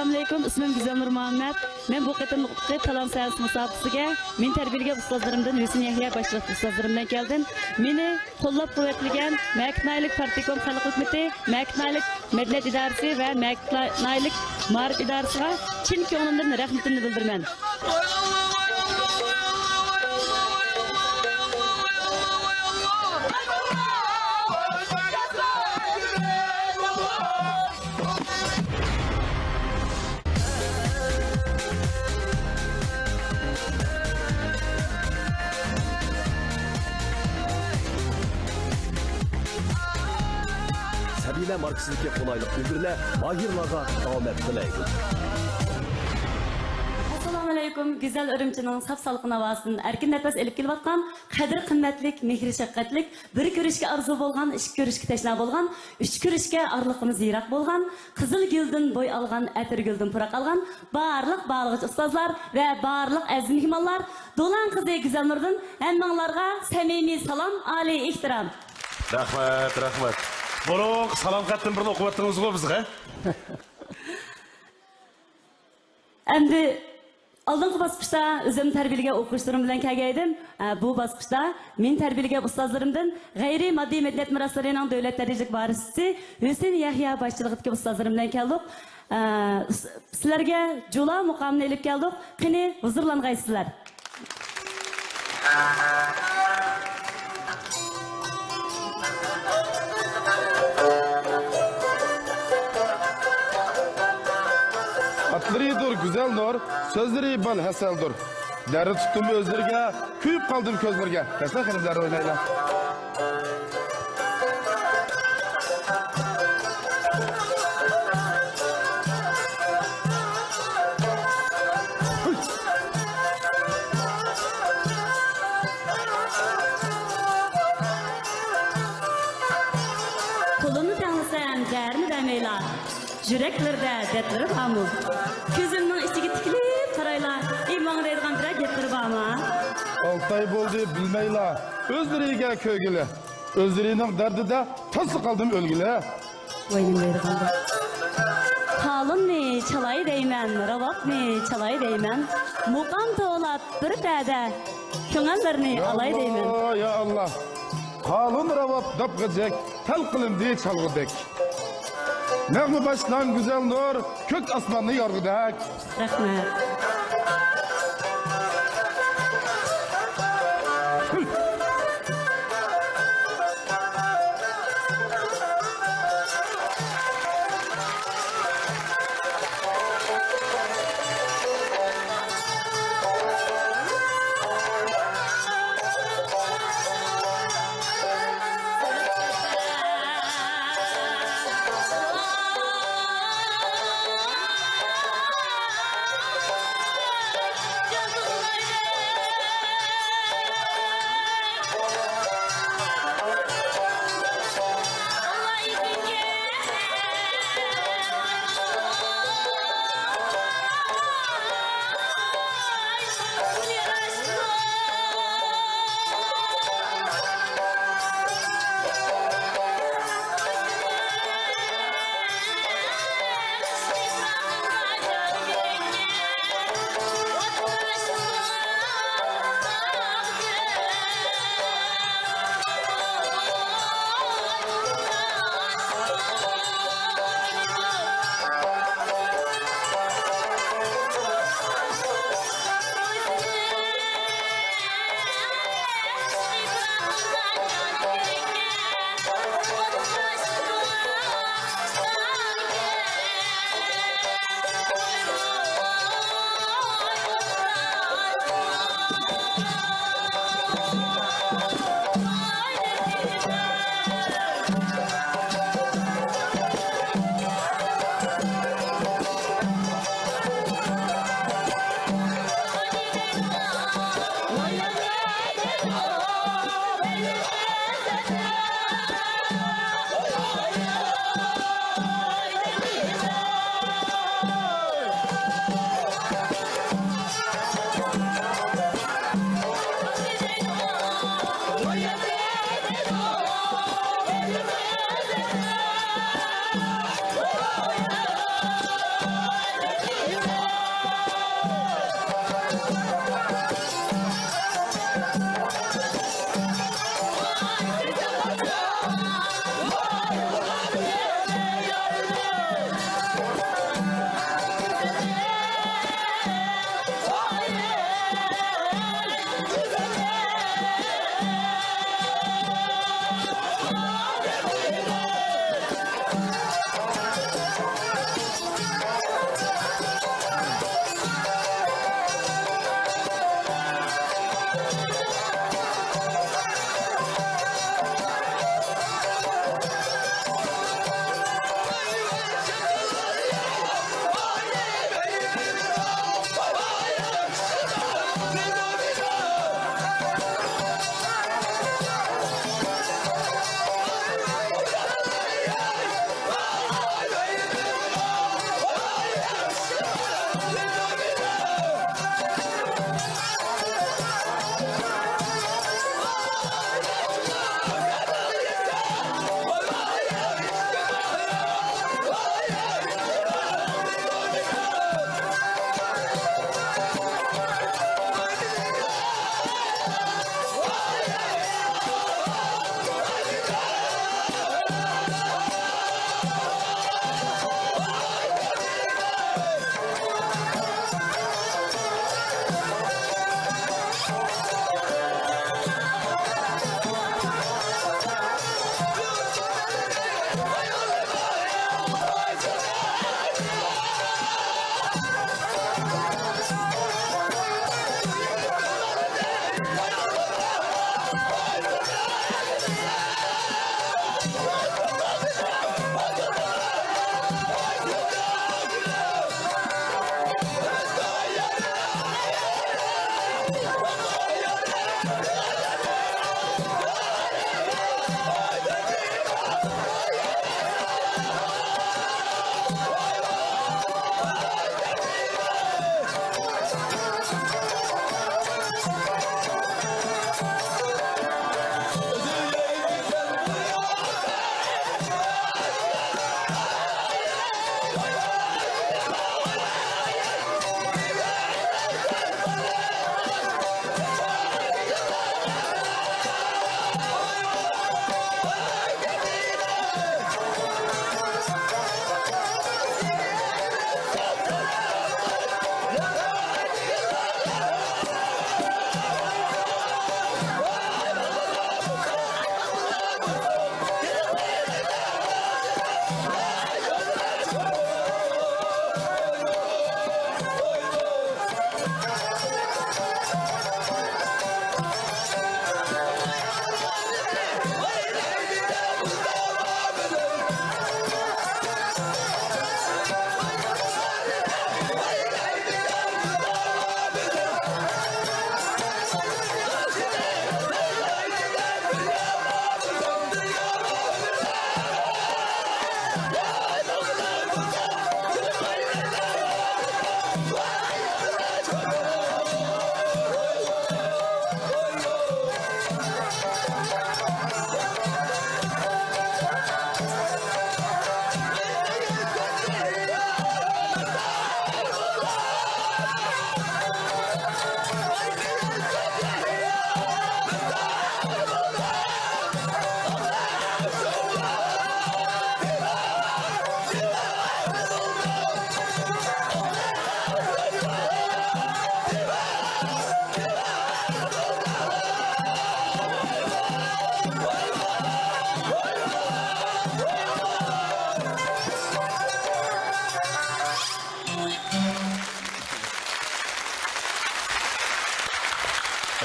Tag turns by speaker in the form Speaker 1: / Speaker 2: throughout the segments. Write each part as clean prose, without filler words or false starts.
Speaker 1: Assalamualaikum, ismim Güzelnur Muhammed. Men bu qitimli talant sayans musobaqasiga men tarbiyalagan ustozlarimdan Hüseyin Yahya başliq ustozlarimdan keldim. Meni qo'llab-quvvatlagan Maknaylik Partikom xalq xizmati, Maknaylik Madaniyat idorasi va Maknaylik ma'rif idorasiga chin ko'nglimdan rahmatimni bildiraman.
Speaker 2: Sabila marksizlikka qo'laylik bildirla mahirlarga omad tilaydi.
Speaker 1: Assalomu alaykum, Güzel Urumchining saf salqin ovozini erkin nafas elib kelayotgan, qadr qimmatlik, mehr shafqatlik, bir ko'rishga arzu bo'lgan, ish ko'rishga tashna bo'lgan, uch ko'rishga orliqimiz yiroq bo'lgan, qizil guldan bo'y olgan, atir guldan puroq olgan, barliq bag'lag'ich ustozlar va barliq aziz mehmonlar, Do'lan qizi Güzelnurdan hammanglarga samimiy salom, oliy ehtirom.
Speaker 3: Rahmat. Buluq, salom xatdan birini o'qib o'tdingiz-ku bizga.
Speaker 1: Endi oldingi bosqichda o'zim tarbiyalagan o'quvchilarim bilan kelgandim. Bu bosqichda men tarbiyalagan ustozlarimdan g'ayriy moddiy madaniyat meroslarining davlat darajalik varisi Hüseyin Yahya boshchiligidagi ustozlarim bilan keldik. Sizlarga Jula muqomini elib keldik. Qani huzurlangaysizlar.
Speaker 4: Atlaridir güzel nur, sözleri bal haseldir. Deri tuttum özlerge, kuyup kaldım közlerge. Kaçlar hanımlar oynayla.
Speaker 1: Kolunu tanısan, değerini demeyla. Yüreklerde dertleri hamur. Gözümün içine tikilip tarayla. İman deydiğen bir getirip ama.
Speaker 4: Altay boldu bilmeyla. Özleriyle köygüle. Özlerinin derdi de taslı kaldım ölgüle.
Speaker 1: Vaynim deydiğen de. Halın ne çalayı deymen, ravat ne çalayı deymen. Muqam toğlat bir dede. Şunanlarını alay deymen.
Speaker 4: Ya Allah. Kalın ravat dapgıcek, tel kılın diye çalgıdek. Näme başlan güzel nur, kök asmanını yorgudak.
Speaker 1: Rahmet.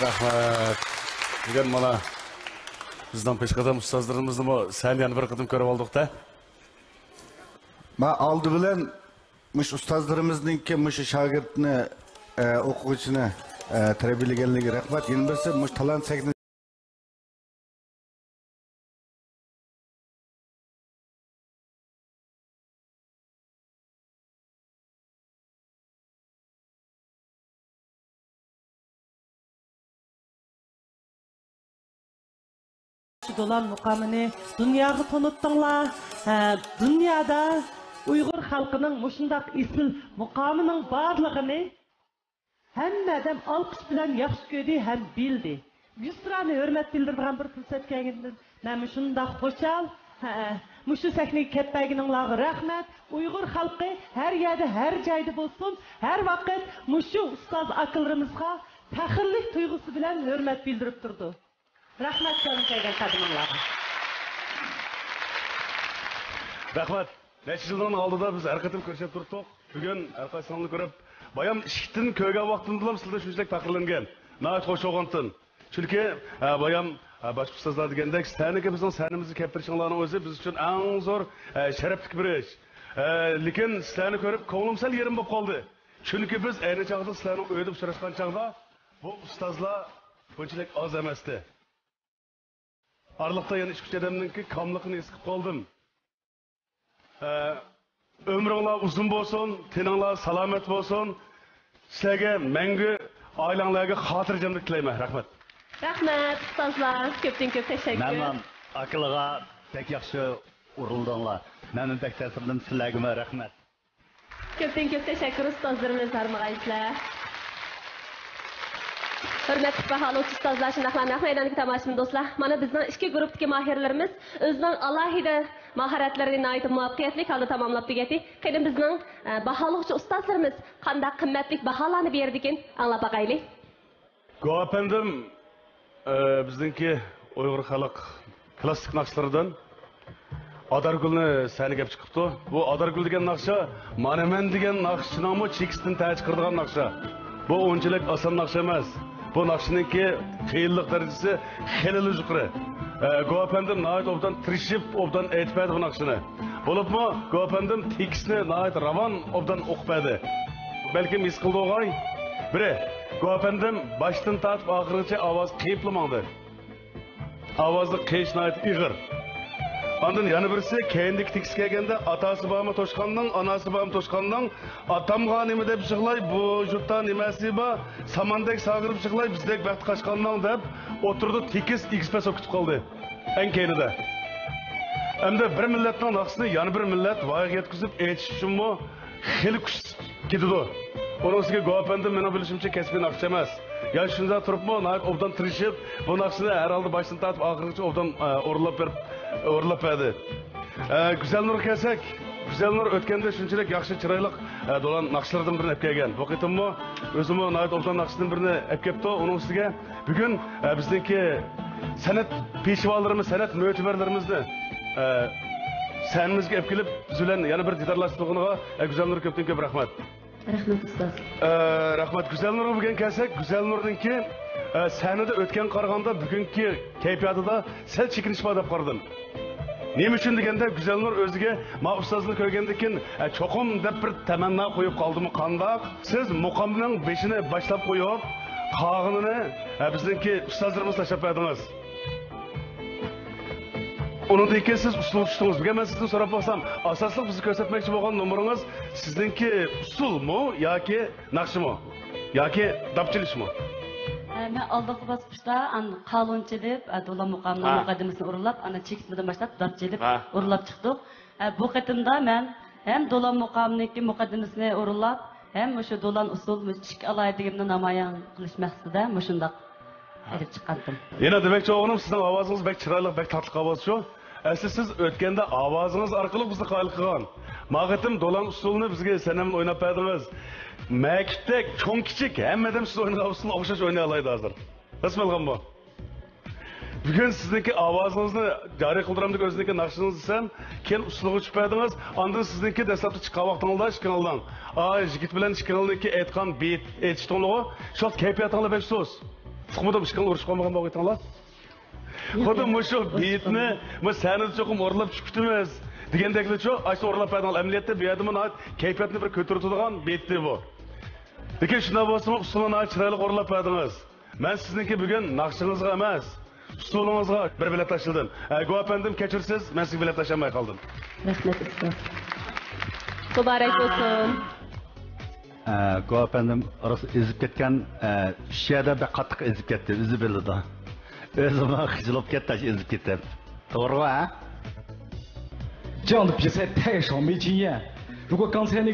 Speaker 3: Rahmat. Bugun mana bizning peshqadam ustozlarimizni sal yana bir qatim ko'rib oldik da.
Speaker 5: Ma oldi bilan mush ustozlarimizningki mush shogirdni o'quvchini tarbiyalaganligiga rahmat. Yana birisi mush talant sakni
Speaker 6: Dolan mukamını dünyaya tanıttılar. Dünyada Uygur halkının muşundaq isil mukamının barlığını hemmeden alkış bilen yaxşı gördü hem bildi. Yüzsürani hürmet bildirdiğen bir fırsat geldiğinden ben muşundaq hoşal, muşu sahneyi ketpəgininlağı rahmet. Uygur halkı her yerde her cayda bulsun, her vakit muşu ustaz akıllarımızga tahirlik duygusu bilen hürmet bildirip durdu. Rahmet canım kaygan kadınlarga.
Speaker 3: Rahmat. Neçə yıldan aldıda biz her qatim ko'rishib turdik. Bugun arkadaşlarni ko'rib, bayam ishikdan ko'rgan vaqtimda sizlar shunchalik faxrlangan. Nəhayət xoş olğandan. Çünki bayam boshqa ustozlar degandek, saniga bizning sanimizni keltirishinglarning o'zi biz uchun eng zo'r sharafli bir ish. Lekin sizlarni ko'rib ko'nglim sal yerim bo'lib qoldi. Chunki biz ayni chaqda sizlarning uyda uchrashgan chaqda bu ustozlar bunchalik oz emasdi. Arlıqda yana ish kuchadamninki kamligini his qilib qoldim. Ömrünglar uzun bo'lsin, teninglar salomat bo'lsin. Sizlarga mangu oilanglarga xotirjamlik tilayman. Rahmat.
Speaker 7: Rahmat, ustozlar. Ko'pdan ko'p tashakkur.
Speaker 8: Mənim akıllığa pek yaxşı uğruldunlar. Mənim pek təsirdim sizlərə rəhmət.
Speaker 7: Ko'pdan ko'p tashakkur ustozlarimiz harmag'aysizlar. Hürmetli bahalı ustozlar, shunaqlarni maydondagi tomoshabin do'stlar. Mana bizning ikki guruhdagi mahirlarimiz o'zining alohida mahoratlarini aytib muvaffaqiyatli holda tamomlab tugadi. Qani bizning baholovchi ustozlarimiz qanday qimmatli baholarni berdi ekan, anglab boqaylik.
Speaker 3: Go'apandim bizningki Uyg'ur xalq klassik naqshlaridan Adargulni sani gap chiqibdi. Bu Adargul degan naqsha mana men degan naqshning chekisdan taj qirdigan naqsha. Bu o'nchilik oson naqsha emas. Bu naqshiningki qiyinlik darajasi xeyli yuqori. Go'apandim nəhayət obdan tirishib, obdan aytmaydi bu naqshini. Bo'libmi, Go'apandim tekstni nəhayət ravon obdan o'qibadi. Balkim his qildi o'g'ay. Biri, Go'apandim boshdan tortib oxirigacha ovoz qiyiplamadi. Ovozni qiyish nəhayət ig'ir. Ondan yana birisi keyindeki tekst kelganda atası babamı toşqandan, anası babamı toşqandan, atamga nima deb yig'lay, bu yurtda nimasi bor, samandek sag'irib yig'lay, bizdek vaqt qashqandan deb o'tirdi tekis XP so'kitib qoldi. Eng keyinida. Endi bir millatning naqsini yana bir millat voyaga yetkazib aytish uchunmi xil kuch ketadi. Onisiga Go'apandim meni bilishimcha kasbiy naqsh emas. Ya shunda turibmi, obdan tirishib, bu naqshini har holda boshdan tortib oxirigacha obdan o'rlab berdi. Güzelnur kelsak, Güzelnur o'tganda shunchalik yaxshi chiroyli dolan naqshlardan birini olib kelgan. Bu qitimmi o'zimni nəhayət obdan naqshdan birini olib kelibdi. Uning ustiga bugun bizningki san'at peshvolarimiz, san'at mo'tibarlarimizni sanimizga olib kelib, biz bilan yana bir didorlashtirganiga Güzelnur ko'pdan ko'p rahmat.
Speaker 1: Rahmat ustoz.
Speaker 3: Rahmat. Güzelnurga bugun kelsak, Güzelnurninki sahnada o'tgan qaraganda bugungi kayfiyatida sal chekinish bor deb qaradim. Nima uchun deganda Güzelnur o'ziga ma ustozni ko'rgandan keyin cho'qim deb bir tamanno qo'yib qoldimi qandoq? Siz muqomning beshini boshlab qo'yib, qog'inini bizningki ustozlarimiz tashlab berdingiz. Onundan keyin siz usul tutdingiz. Bugun men sizdan so'rab bo'lsam, asosli bizni ko'rsatmoqchi bo'lgan nomeringiz sizningki usulmi yoki naqshmi yoki dapchilishmi?
Speaker 1: Men oldingi bosqichda qalonchi deb do'la muqomning muqaddimasini o'rlab, ana chekismadan boshlab dapchi deb o'rlab chiqdik. Bu qatimda men hem do'la muqomning muqaddimasini o'rlab, hem o'sha do'lan usul ikki alaydigimni namoyon qilish maqsadida mushundaq edib chiqqandim.
Speaker 3: Yana demakchi o'g'lim, sizning ovozingiz bek chiroyli, bek tatliq ovoz shu. Asli siz o'tganda ovozingiz orqali bizni qoyil qilgan. Ma'g'itim do'lan usulini bizga sanamni o'ynab berdingiz. Maktabda cho'ng kichik hammadan siz o'ynagan usulni o'xshash o'ynay oladi hozir. Rasmalgan bu. Bugun sizniki ovozingizni joriy qildiramdik o'ziniki naqshingizni desam, keyin usulga tushib berdingiz. Ondan sizniki dastlabki chiqqan vaqtingizda ishkanaldan. Yigit bilan ishkanalniki aytgan bit aytishdingiz. Shu kayfiyatingizda bek so'z. Sıkmadım çıkan uğraşıp kalmagan bağıtınlar. Xuddi şu beyitni, seni çoğum orlap çıkıtımız. Degендekli çok, aysa orlap adamlar emniyette bir adamın ait keyfiyetini bir kötürtüdüğün beyittir bu. Lekin şuna basımı usuluna ait çıraylık orlap adınız. Ben sizinki bugün nakşınızga emas, usulunuzga bir bilet taşıldım. Go efendim keçirsiz, ben siz bilet taşımaya kaldım.
Speaker 7: Rahmet usta. Mübarek olsun.
Speaker 8: Go efendim orası ezip ketken şişede bir katlık ezip ketti, üzü bildi da. Özüme hıcılıp ketti, ezip ketti. Doğru mu ha?
Speaker 9: 这样的比赛太少，没经验。如果刚才那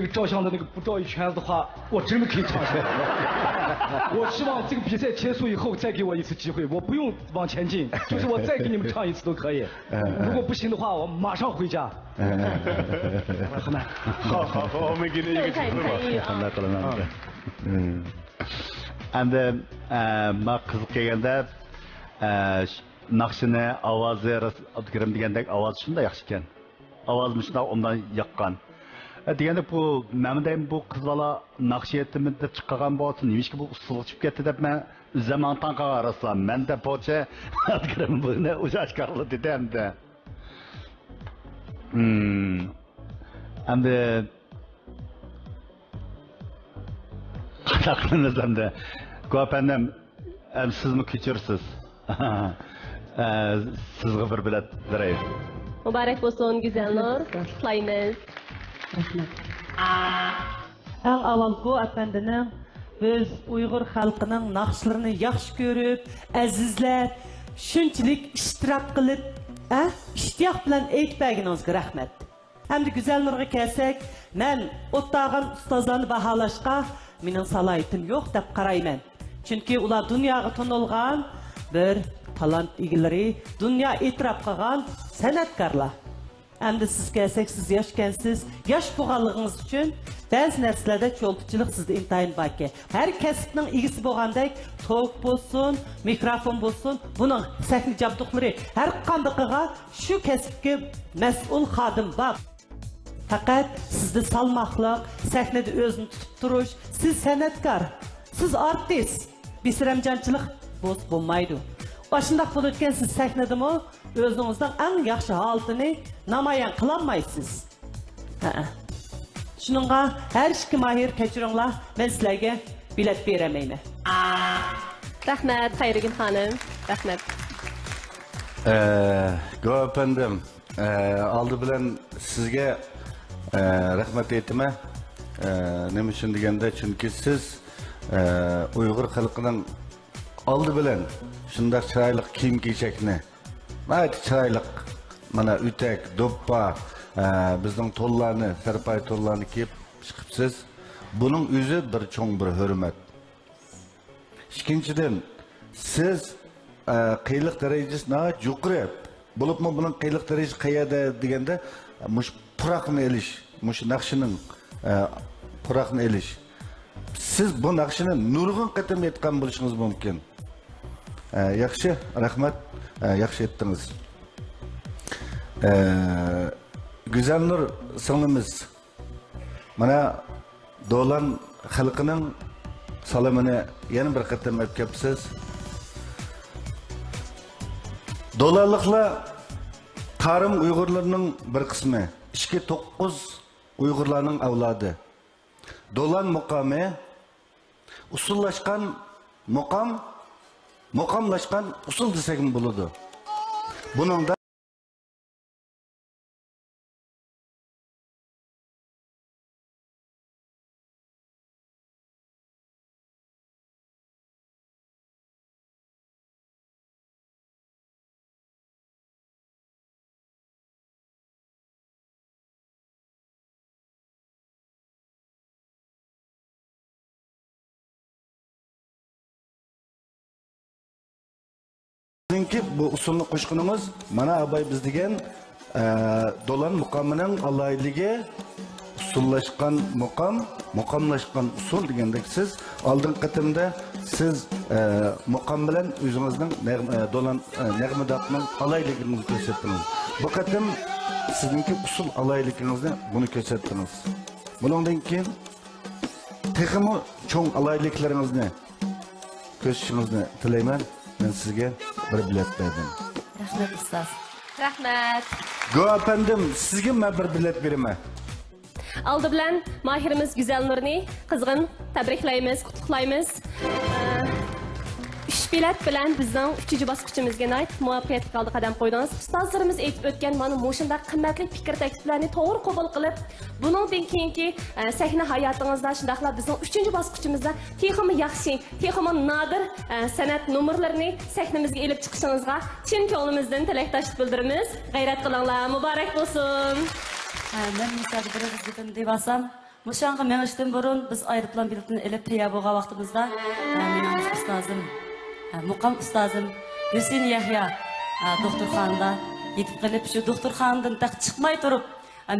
Speaker 9: 个照相的那个不照一圈子的话，我真的可以唱出来。我希望这个比赛结束以后再给我一次机会，我不用往前进，就是我再给你们唱一次都可以。如果不行的话，我马上回家。好吗？
Speaker 3: 好，我们给你一个机会吧。
Speaker 8: Qanday qilaman? Endi men qiziq kelganda naqshini ovozi Abdukarim degandek ovoz shunday yaxshi ekan. Ovozim shunday undan yoqqan. Deganda bu menimdayam bu qiz bola naqsh yetimida chiqqan bo'lsin, nimishki bu usul chiqib ketdi deb men zaman tanqa qarasam, menda pocha Abdukarim buni o'zi oshkorlab dedimda. Endi qanaqlimiz endi ko'panam sizmi kechirsiz sizga bir bilet beraylik.
Speaker 7: Mübarek olsun Güzel Nur. Kutlaymiz.
Speaker 6: Eng avvalgi efendinin biz Uyghur halkının naqşlarını yaxşı görüp, azizlab, shunchalik ishtirok qilib, ishtiyoq bilan aytbaginingizga rahmat. Hamda Güzel Nurga kelsak, men o'tag'an ustozlarni baholashga mening salohiyatim yo'q deb qarayman. Chunki ular dunyoga tanilgan bir talant egalari, dunyo e'tirof qilgan san'atkorlar. Hamda siz kelsak, siz yoshkansiz, yosh bo'lganligingiz uchun ba'zi narsalarda cho'ltichilik sizda intayin bor ekan. Har kasbning egasi bo'lgandek, to'q bo'lsin, mikrofon bo'lsin, buning sahna jabduqlari har qandaqiga shu kasbga mas'ul xodim bor. Faqat sizda salmoqliq, sahnada o'zini tutib turish, siz san'atkor, siz artist, bisramjonchilik bo'lmaydi. Başındaq bo'lib o'tgan siz sahnadami o'zingizning eng yaxshi holatini namoyon qilolmaysiz. Shuningga har ikki mahir kechiringlar, men sizlarga bilet beramayman.
Speaker 7: Rahmet Xayrigin xonim. Rahmet.
Speaker 5: Go efendim, aldı bilen sizge rahmet aytma. Nima uchun deganda, chunki siz Uyg'ur xalqining aldı bilen shunday chiroyli kiyim kechakni, chiroyli mana ütek, do'ppa, bizning to'llarni, sarpay to'llarni kiyib chiqibsiz. Buning o'zi bir cho'ng bir hurmat. Ikkinchidan, siz qiyliq darajasini yuqori bo'libmi, buning qiyliq darajasi qayerda deganda, mush puroqni elish, mush naqshining puroqni elish. Siz bu naqshini nurg'un qatam aytgan bo'lishingiz mumkin. Yaxshi, rahmat, yaxshi aytdingiz. Güzel Nur singlimiz mana Do'lan xalqining salomini yana bir qatam aytib kelibsiz. Do'lanliklar Tarım Uyg'urlarning bir qismi, 2-9 Uyg'urlarning avlodi. Do'lan muqami usullashgan muqam, muqamlashgan usul desak bo'ladi. Buningda Çünkü bu usulni qo'shqinimiz mana abay biz degan Do'lan muqamining alayligiga usullashgan muqam, muqamlashgan usul degandek siz oldingi qatimda siz muqam bilan o'zingizning Do'lan nag'madaqning alayligini ko'rsatdingiz. Bu qatim sizningki usul alayligingizni buni ko'rsatdingiz. Bundan keyin texmi cho'ng alayliklaringizni ko'shishingizni tilayman. Men sizga bir bilet berdim.
Speaker 1: Rahmat ustoz.
Speaker 7: Rahmat.
Speaker 5: Go efendim, sizga men bir bilet beraman.
Speaker 7: Aldı bilan Mahirimiz Güzel Nurni qizg'in tabriklaymiz, qutlaqlaymiz. 3 bilet bilan bizning 3-chi bosqichimizga oid muvaffaqiyatli holda qadam qo'ydingiz. Ustozlarimiz aytib o'tgan mana shunday qimmatli fikr takliflarni to'g'ri qabul qilib, buningdan keyingi sahna hayotingizda shundaqla bizning 3-chi bosqichimizda texmi yaxshi, texmi nodir san'at nomerlarini sahnamizga elib chiqishingizga chin ko'nglimizdan tilakdoshlik bildiramiz. G'ayrat qilinglar, muborak bo'lsin.
Speaker 1: Ben müsaade dedim devasam. Muşanğı menişten burun biz ayrıplan biletini elip teyab olğa vaxtımızda benim ustazım, muqam ustazım Hüseyin Yahya doktorxanada yetib qilib şu doktorxanadan taq chiqmay turib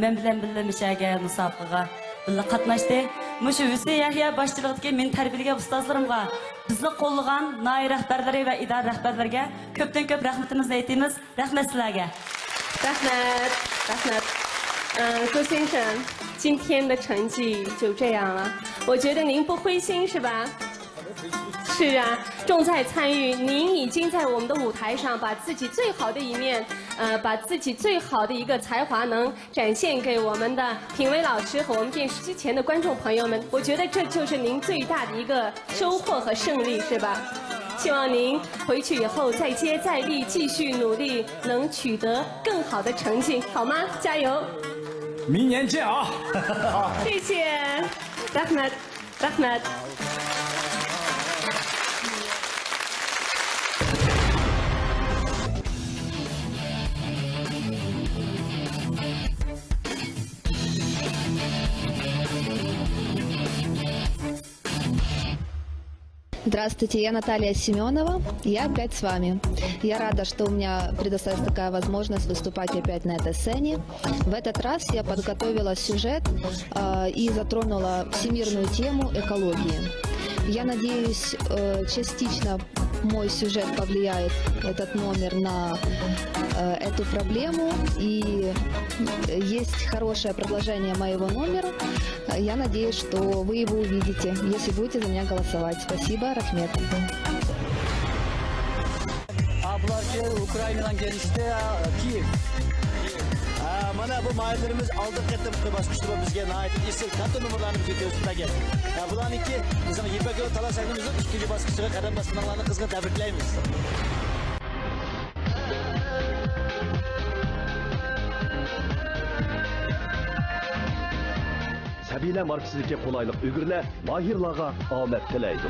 Speaker 1: men bilan birga mishaga musabaqaga birga qatnashdi. Mushu Hüseyin Yahya boshchiligidagi men tarbiyalagan ustozlarimga, bizni qo'llagan noir rahbarlari va idora rahbarlariga ko'pdan ko'p rahmatimizni aytamiz. Rahmat sizlarga.
Speaker 7: Rahmat, rahmat。周先生，今天的成绩就这样了，我觉得您不灰心是吧？是啊，重在参与，您已经在我们的舞台上把自己最好的一面，把自己最好的一个才华能展现给我们的评委老师和我们电视机前的观众朋友们，我觉得这就是您最大的一个收获和胜利，是吧？希望您回去以后再接再厉，继续努力，能取得更好的成绩，好吗？加油！
Speaker 9: 明年见啊！
Speaker 7: 好，谢谢 ，Rahmat Rahmat。Здравствуйте,
Speaker 10: я Наталья Семенова, я опять с вами. Я рада, что у меня предоставилась такая возможность выступать опять на этой сцене. В этот раз я подготовила сюжет и затронула всемирную тему экологии. Я надеюсь, частично мой сюжет повлияет, этот номер, на эту проблему. И есть хорошее продолжение моего номера. Я надеюсь, что вы его увидите, если будете за меня голосовать. Спасибо, Рахмет.
Speaker 2: Ukrayna'dan gelişti Kiev. Mana bu mahirlerimiz aldık ettim basmıştı bizge ait isim katı numaralarını videosundaki. Bularniki bizim Yipek Yolu Talas Akımızın ikinci baskısına kadar basınanlarını kızgın tebrikleyimiz.
Speaker 11: Sabila marksizlikka qulaylik ulgurlar Mahirlarga omad tilaydi.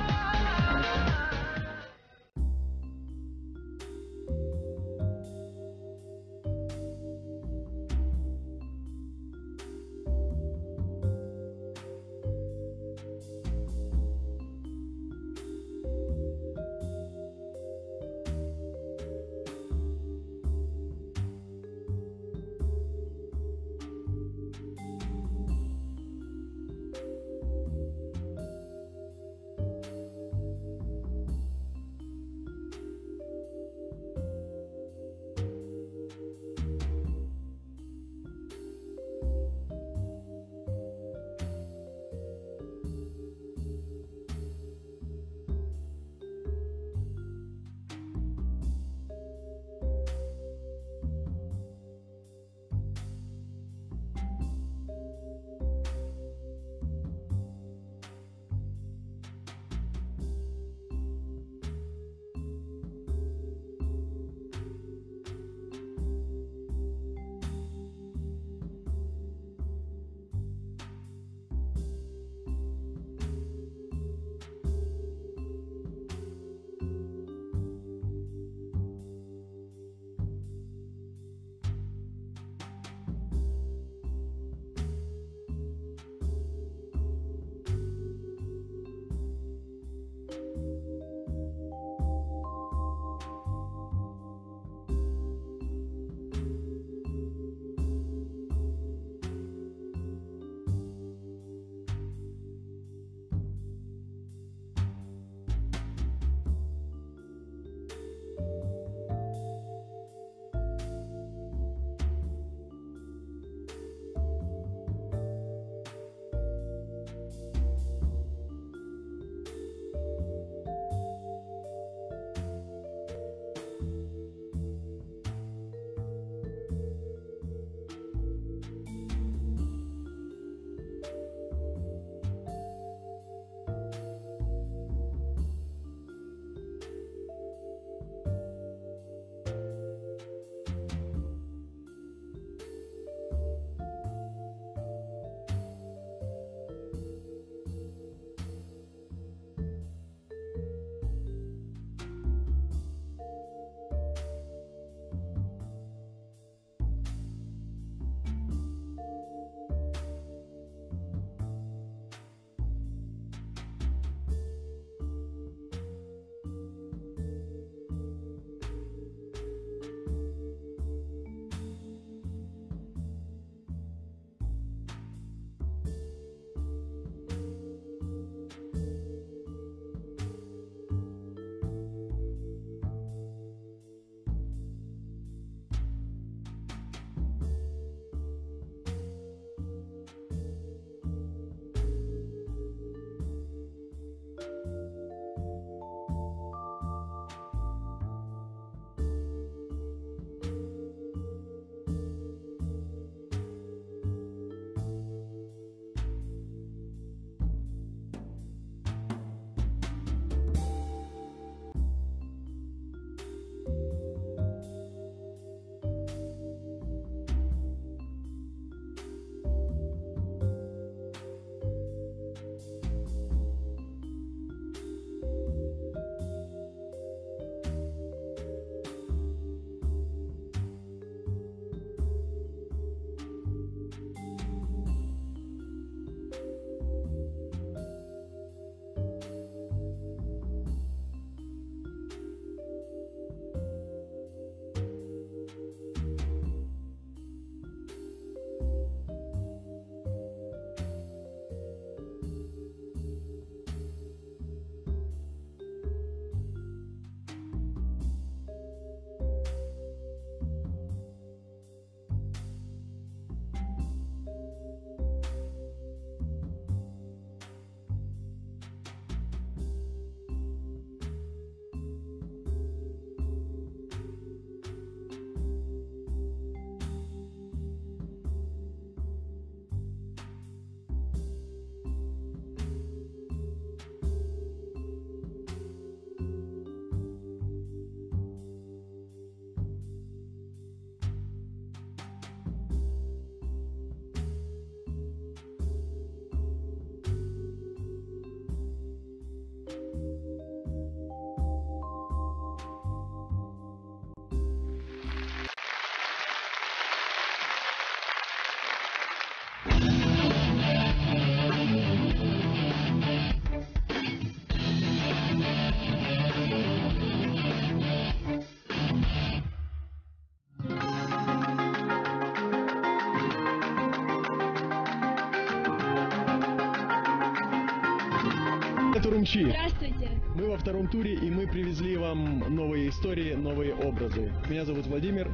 Speaker 12: Это Урумчи.
Speaker 13: Здравствуйте.
Speaker 12: Мы во втором туре, и мы привезли вам новые истории, новые образы. Меня зовут Владимир.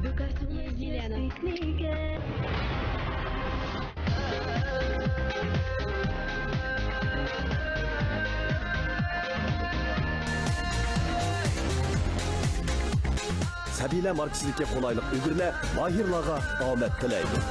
Speaker 13: Елена.
Speaker 11: Сәбилә марксизlikке қолайлық үлгіріне махирларға omad тілейді.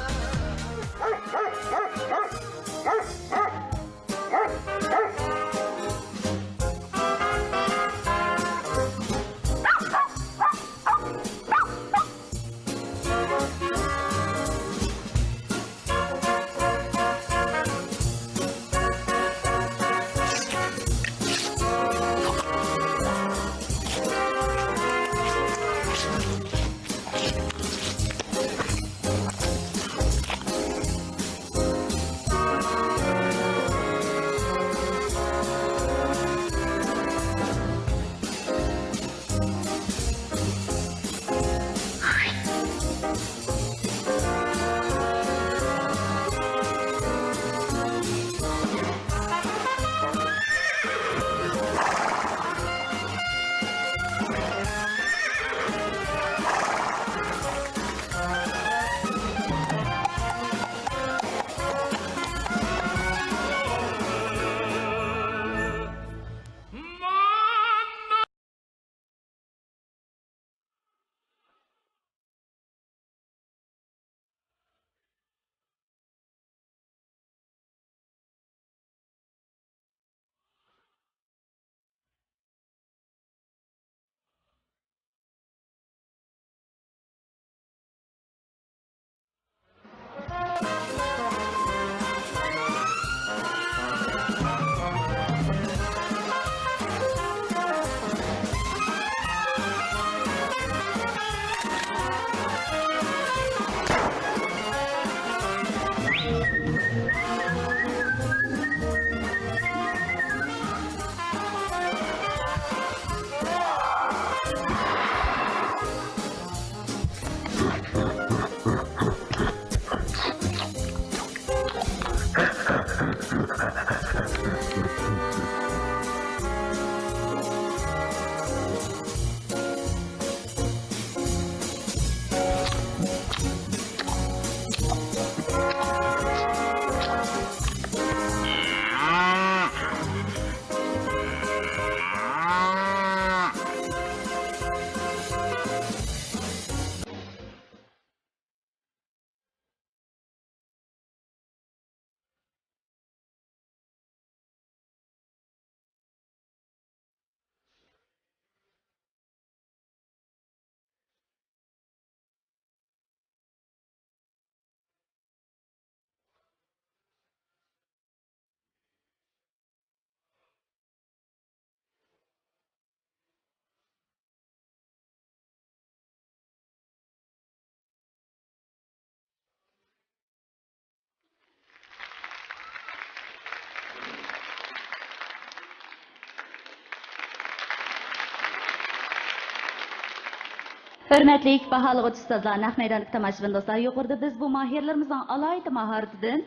Speaker 1: Hörmətli bahalı ustazlar, naq meydanlık tamaşabın dostlar, yuqorida biz bu mahirlerimizin alayda maharatidan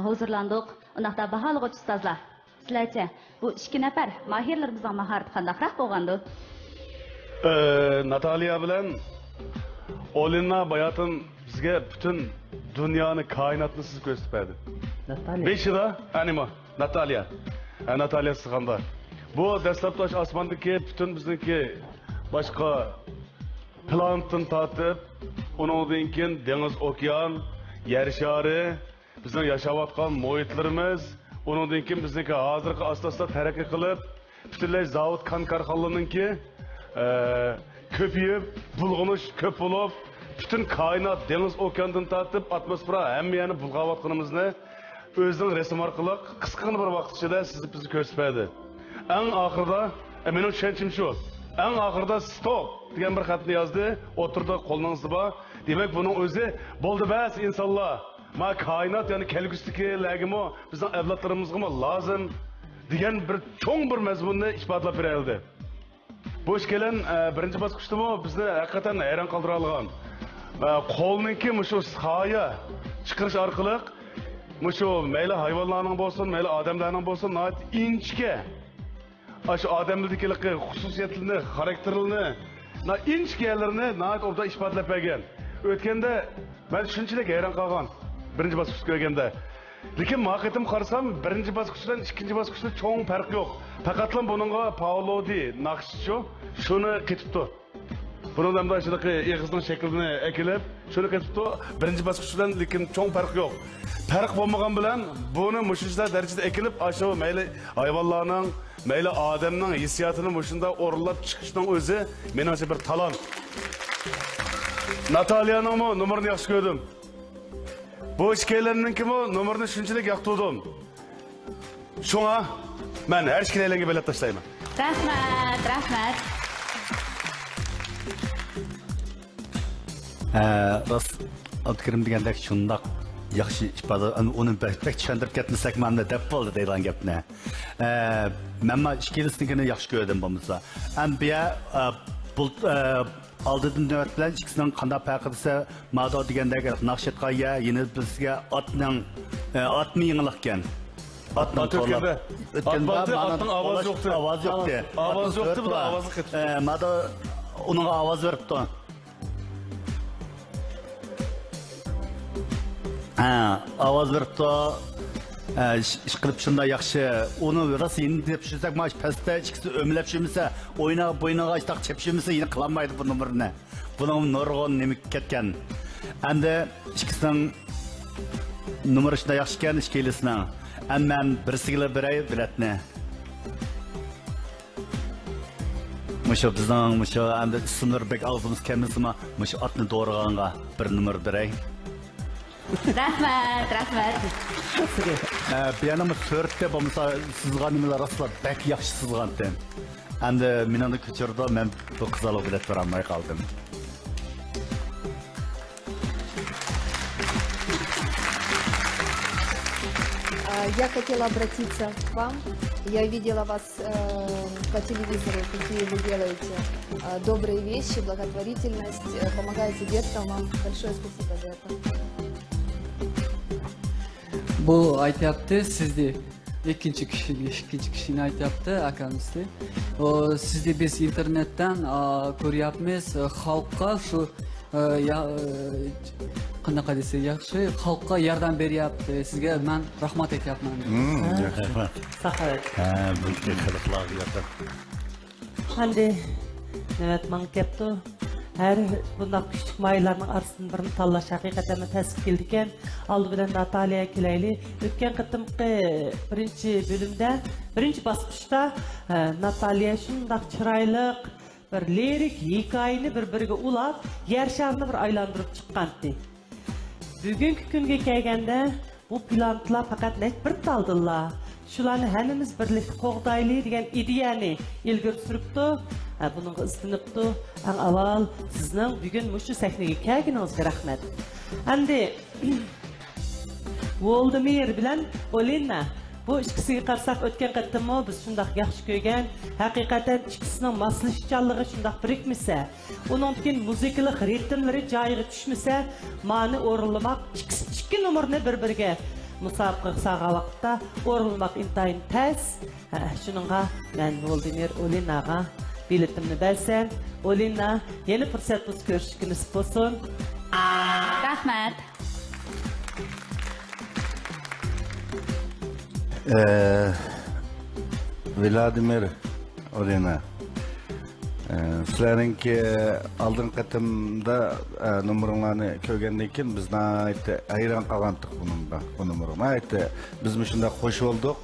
Speaker 1: huzurlandıq. Onaqda bahalı ustazlar, sizlərcə bu iki nəfər mahirlerimizin maharati qandaqroq bo'lgandi?
Speaker 3: Nataliya bilan Olina bayatın bizga bütün dünyani, kainatni siz ko'rsatib berdi.
Speaker 6: Nataliya.
Speaker 3: Beshida anima Nataliya. Nataliya Sıxanda. Bu dastlabki osmondagi bütün bizniki boshqa planetdan tortib, undan keyin dengiz, okean, yer shari, bizning yashayotgan muhitlarimiz, undan keyin bizniki hozirgi asosda taraqqiy qilib, butunlay zavod korxonalarninki ko'payib, bulg'unish ko'p bo'lib, bütün kainat, dengiz, okeandan tortib, atmosfera hammani bulg'ayotganimizni o'zining resim orqali qisqagina bir vaqt ichida sizni bizni ko'rsatib berdi. Eng oxirida, mening tushunchim shu. Eng oxirida stop degan bir xatni yozdi, o'tirdi qo'lingizda. Demak, buning o'zi bo'ldi bas insonlar. Ma kainat, ya'ni kelgusidagilarga bizning avlodlarimizga lozim degan bir cho'ng bir mazmunni ifodalab berildi. Bu ish kelin birinchi bosqichda bizni haqiqatan hayron qoldira olgan. Qo'lniki shu soya chiqarish orqali shu mayli hayvonlarning bo'lsin, mayli odamlarning bo'lsin, inchga Şu adamlardaki xususiyetlerini, karakterlerini, inçkelerini orada ispatlab bergan. O'tganda ben shunchalik hayron qolgan. Birinchi bosqichga kelganda. Lekin muhaqatim qarasam, birinchi bosqichdan ikkinchi bosqichda cho'ng farq yo'q. Faqatla buningga Pavlodi naqshchi shuni ketibdi. Bundan da shunaqa eg'izning shaklini akilib, shuni ketibdi. Birinchi bosqichdan lekin cho'ng farq yo'q. Farq bo'lmagan bilan buni mushuncha darajada akilib, shu mayli hayvonlarning, mayli odamning hissiyotini mushunda o'rinlab chiqishning o'zi menimcha bir talant. Natalyaning numarini yaxshi ko'rdim. Bu ishkaylarninki numarini shunchalik yoqtirdim. Shunga men har ishkaylarga bilet tashlayman.
Speaker 1: Rahmat, rahmat.
Speaker 8: Rost Abdukarim degandek shundoq yaxshi ifoda, uni bek tushuntirib ketmasak mana deb bo'ldi deydigan gapni. Men ishkaylisnikini yaxshi ko'rdim bo'lmasa. Ambiya bu aldıdan növbət bilan ikkisining qanday farqi desa, ma'do degandek naqshatqoya yeni bizga otning yengillik ekan. Otning to'lab o'tganda ovoz yo'qdi. Ovoz yo'qdi, bu ovozni ketdi. Ma'do uning ovoz beribdi. Ovoz beribdi. İş qilib shunda yaxshi. Uni rosa endi deb tushsak, mana pastda ikkisi o'mlab shimsa, bo'ynaga ishtaq chepshimsa, yine qilolmaydi bu numarni. Buning nurg'on nima ketgan. Endi ikkisining numari shunda yaxshi ekan, ishkaylisning. Ammo birisiga beray biletni. Musho bizning musho endi ismlar bek og'zimiz kelmasmi, musho otni to'g'raganga bir numar beray.
Speaker 1: Rahmat, rahmat.
Speaker 8: Benim sörtte bo'lmasa sizga nimalar asla bek yaxshi sizgandan. Endi meni ko'chirdi, men bu qizaloq bilan beramay qoldim.
Speaker 10: Я хотела обратиться к вам. Я видела вас по телевизору, какие вы делаете добрые вещи, благотворительность, помогаете деткам. Вам большое спасибо за это.
Speaker 13: Bu aytyapti sizni ikkinchi kishini aytyapti akamizda. Sizni biz internetdan ko'ryapmiz, xalqqa shu qanaqa desa yaxshi, xalqqa yordam beryapti. Sizga men rahmat aytyapman.
Speaker 8: Rahmat.
Speaker 6: Saxovat.
Speaker 8: Bu xalqlar yordam.
Speaker 6: Endi navbat men kepti. Her bundan küçük maylarının arasını birini tanlaş hakikaten təsir keldi ekan. Aldı bilen Nataliya kelayli. Ötken qıtımqı birinci bölümde, birinci basqışta Nataliya şundaq çıraylık, bir lirik hikayeni bir-biriga ulab, yer şarını bir aylandırıp çıqqandı. Bugünkü kunga kelganda bu plantlar faqat bir taldılar. Şularni hammamiz birlikda qo'g'dayli degan ideyani ilgari suribdi. Bunun istinibdi. Ang avval sizning bugun mushu sahnaga kelganingizga rahmat. Endi Voldemir bilan Olina bu ikkisiga qarasak o'tgan qatimmo biz shundaq yaxshi ko'rgan. Haqiqatan ikkisining moslashchanligi shundaq birikmasa, uningkin muzikalik ritmlari joyiga tushmasa, ma'ni o'rinlamoq ikki numarni bir-biriga musobaqa qilgan vaqtda o'rinlamoq intayin tez. Shuningga men Voldemir Olinaga biletimni bersen, Olina yeni fırsat buz görüşüşü nasip olsun.
Speaker 1: Rahmat.
Speaker 5: Vladimir Olina. Sizlerinki aldın qatımda numarlarını ko'rgandan keyin biz hayron qolgandik bu numarga. Biz shunda xush bo'ldik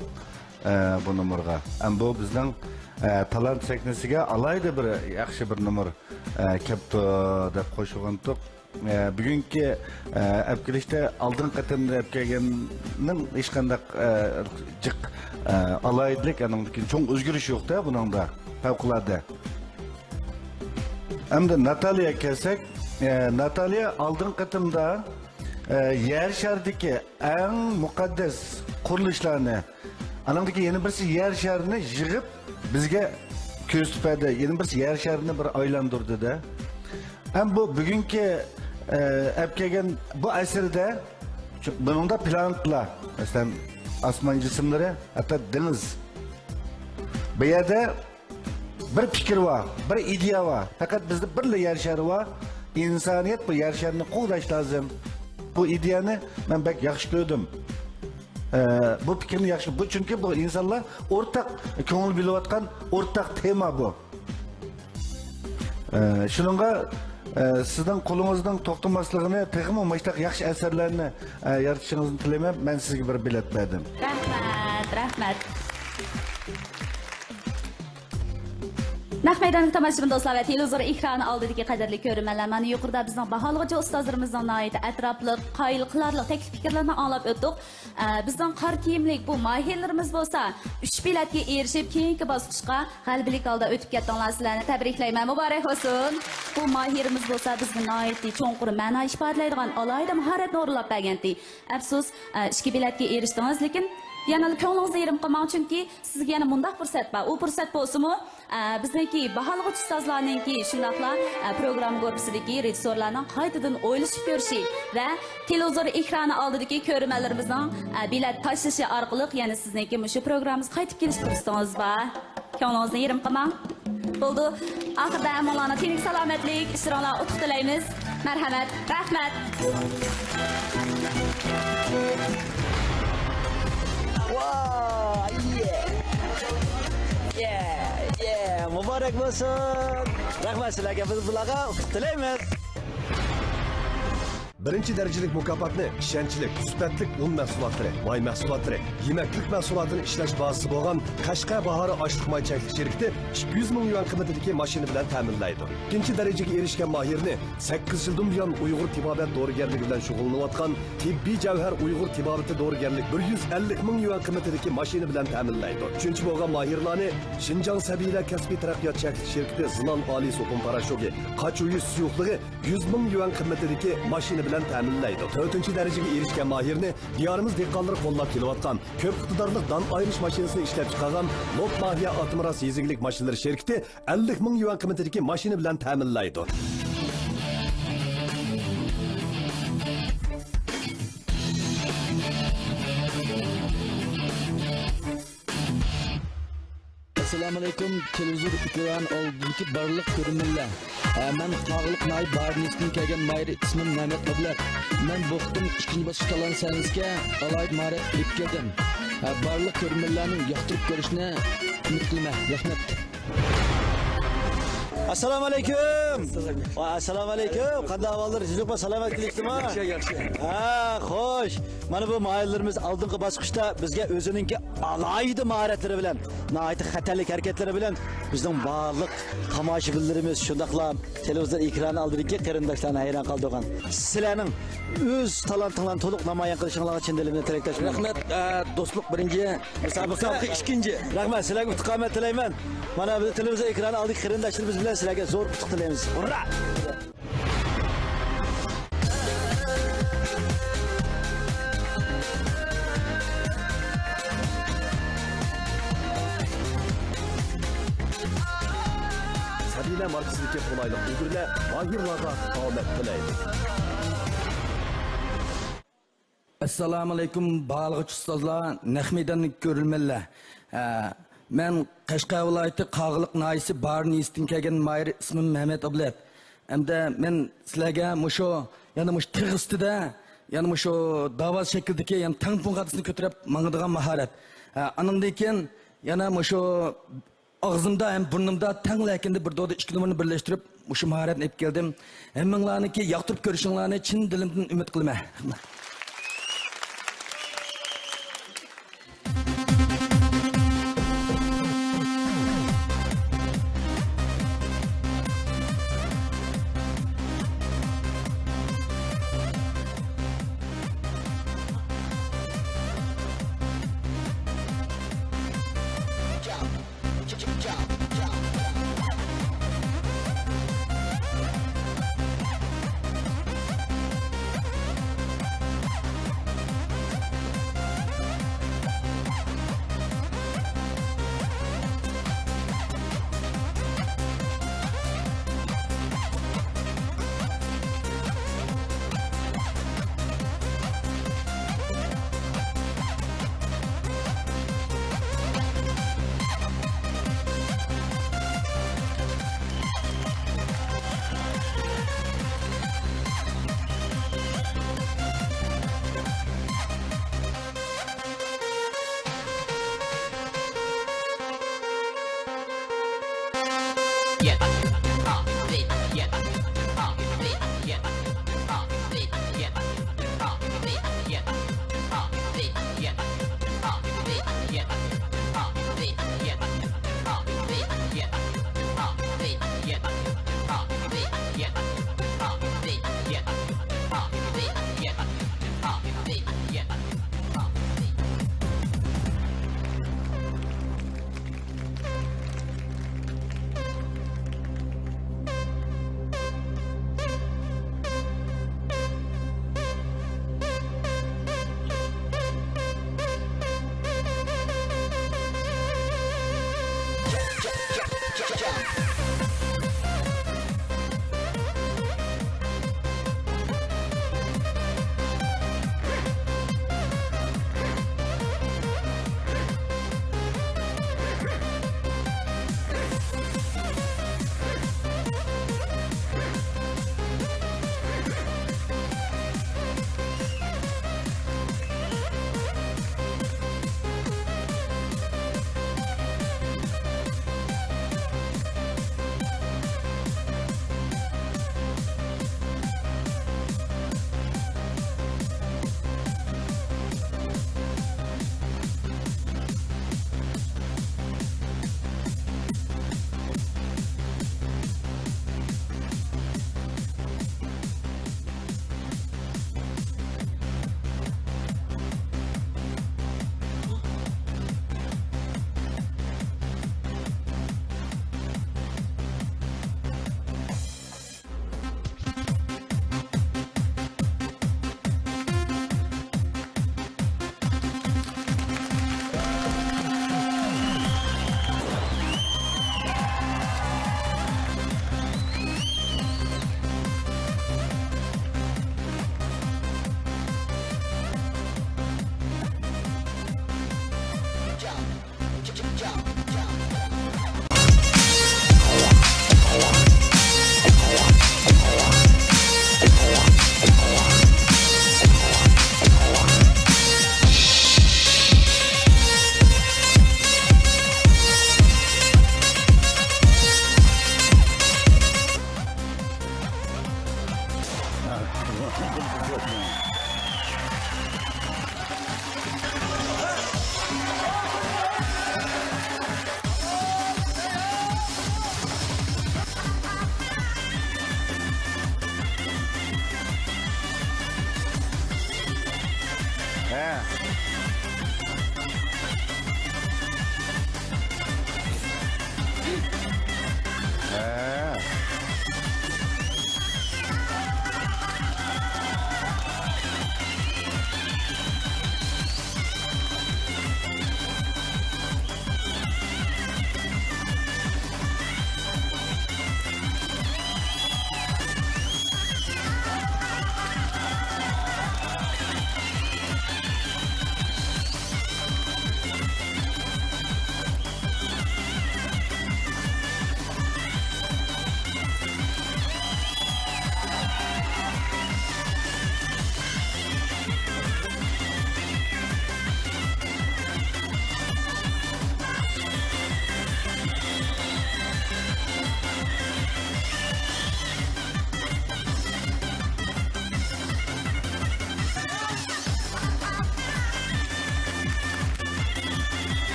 Speaker 5: bu numarga. Bu bizning talant sahnasiga alayda bir yaxshi bir numar kepti deb qo'shgandik. Bugungi apkelishda aldin qatimda apkelganning hech qanday jiq alaydilik, anamkin cho'ng o'zgarish yo'q-da buningda, favqulodda. Endi Nataliya kelsak, Nataliya aldin qatimda yer shardagi eng muqaddas qurilishlarni, anamdagi yana birisi yer sharini yig'ib bizga ko'rsatdi. Yeni bir yer sharini bir aylandırdı. Hem bu bugünkü kelgan bu asrda buningda planetlar, mesela asman cisimleri, hatta deniz. Bu yerda bir fikir var, bir ideya var. Fakat bizde birla yer shari var. İnsaniyet bu yer sharini qo'llash lazım. Bu ideyani ben pek yaxshi ko'rdim. Bu fikirni yaxshi. Bu çünkü bu insanlar ortak ko'ngil bilayotgan ortak tema bu. Şununla sizden qo'lingizdan to'xtamasligini, texmo mashtaq yaxshi asarlarni yaratishingizni tilayman. Ben sizga bir bilet verdim.
Speaker 1: Rahmat. Naq maydonda tomoshabin do'stlar va televizor ekrani oldidagi qadrli ko'ruvchilar, mana yuqorida bizning baholig'i ustozlarimizning noyat atrofli, qoyil qilarli taklif fikrlarni anglab o'tdik. Bizning qor kiyimlik bu mahirlarimiz bo'lsa, 3 biletga erishib keyingi bosqichga g'alabalik holda o'tib ketdinglar. Sizlarni tabriklayman. Muborak bo'lsin. Bu mahirimiz bo'lsa, bizga noyat cho'nqur ma'no ifodalaydigan alohida mahoratni o'rlab bergandi. Afsus, 2 biletga erishdingiz, lekin yana ko'nglingizni yerim qilmang, chunki sizga yana bunday fursat bor. U fursat bo'lsa-mu, bizniki baholig'i ustozlarninki shundaqla program korpusidagi rejissorlarning qaytadan o'ylashib ko'rishi va televizor ekrani oldidagi ko'ruvchilarimizning bilet tashlashi orqali yana sizniki shu programmamiz qaytib kelish fursatimiz bor. Ko'nglingizni yerim qilmang. Bo'ldi. Oxirida hammalarga tinch salomatlik, isroqlar utuq tilaymiz. Marhamat, rahmat.
Speaker 2: Wow, yeah, muborak bo'lsin. Rahmat sizlarga, biz bularga tilaymiz.
Speaker 11: Birinchi darajalik mukofotni ishonchlik, sifatli un mahsulotlari, moy mahsulotlari, yemaklik mahsulotini ishlash bazasi bo'lgan Qashqa bahori oshliq moy chaklik shirkati 200 ming yuan qiymatidagi mashina bilan ta'minlaydi. Ikkinchi darajaga erishgan mahirni 8 yildan buyon Uyg'ur tibobat dorigarligi bilan shug'ullanayotgan Tibbiy Javhar Uyg'ur tibobati dorigarlik 150 ming yuan qiymatidagi mashina bilan ta'minlaydi. Uchinchi bo'lgan mahirlarni Shinjang Sabiylar kasbiy taraqqiyot chaklik shirkati Zinon Oliy So'qim parashogi Qachuyi suyuqligi 100 ming yuan qiymatidagi mashina bilan ta'minlaydi. 4-chi darajaga erishgan mahirni diyorimiz dehqonlari qo'llab kelayotgan ko'p iqtidorli don ayirish mashinasini ishlab chiqargan Lot Mahiya Atmiras yeziglik mashinalari shirkati 50 ming yuan qiymatidagi mashina bilan ta'minlaydi.
Speaker 14: Assalomu alaykum, televizor ekran oldidagi barliq ko'ruvchilar. Men Qog'liq Nay Barnisdan kelgan Mayri ismim Mehmet Ablat. Men bu qitim ikkinchi bosqich talon sanizga alohida maharat olib keldim. Barliq ko'ruvchilarning yoqtirib ko'rishni umid qilaman. Rahmat.
Speaker 2: Assalomu alaykum. Assalomu alaykum. Qanday ahvollar? Sizlar va salomatlikmi? Yaxshi. Xo'sh. Mana bu mahirlarimiz oldingi bosqichda bizga o'zininki alohida mahoratlari bilan, nihoyat xatarlik harakatlari bilan bizning barliq tomoshabinlarimiz shundaqla televizor ekrani oldidagi qarindoshlarni hayron qoldirgan. Sizlarning o'z talantinglarni to'liq namoyon qilishinglarga chin dilimdan tilakdoshman.
Speaker 14: Rahmat. Do'stlik birinchi, musobaqa ikkinchi.
Speaker 2: Rahmat. Sizlarga istiqomat tilayman. Mana biz televizor ekrani oldidagi qarindoshlarimiz bilan sizlarga zo'r utuq tilaymiz. Hurra!
Speaker 11: Sabiylar markasidagi qulaylik ulgurlar mahirlarga omad tilaydi.
Speaker 14: Assalomu alaykum baholig'i ustozlar, Nahmidanlik ko'rilmalar. Men Qashqa viloyati Qog'liq noyisi Barnisdan kelgan Mayr ismim Mehmet Ablat. Hamda men sizlarga musho yana mush tig'istida, yana musho davoz shaklidagi yana tangpun qadisini ko'tarib mangadigan mahorat. Anundan keyin yana musho og'zimda ham burnimda tanglakinda bir doda ikki numarani birlashtirib mushu mahoratni olib keldim. Hammanglarniki yoqtirib ko'rishinglarni chin dilimdan umid qilaman.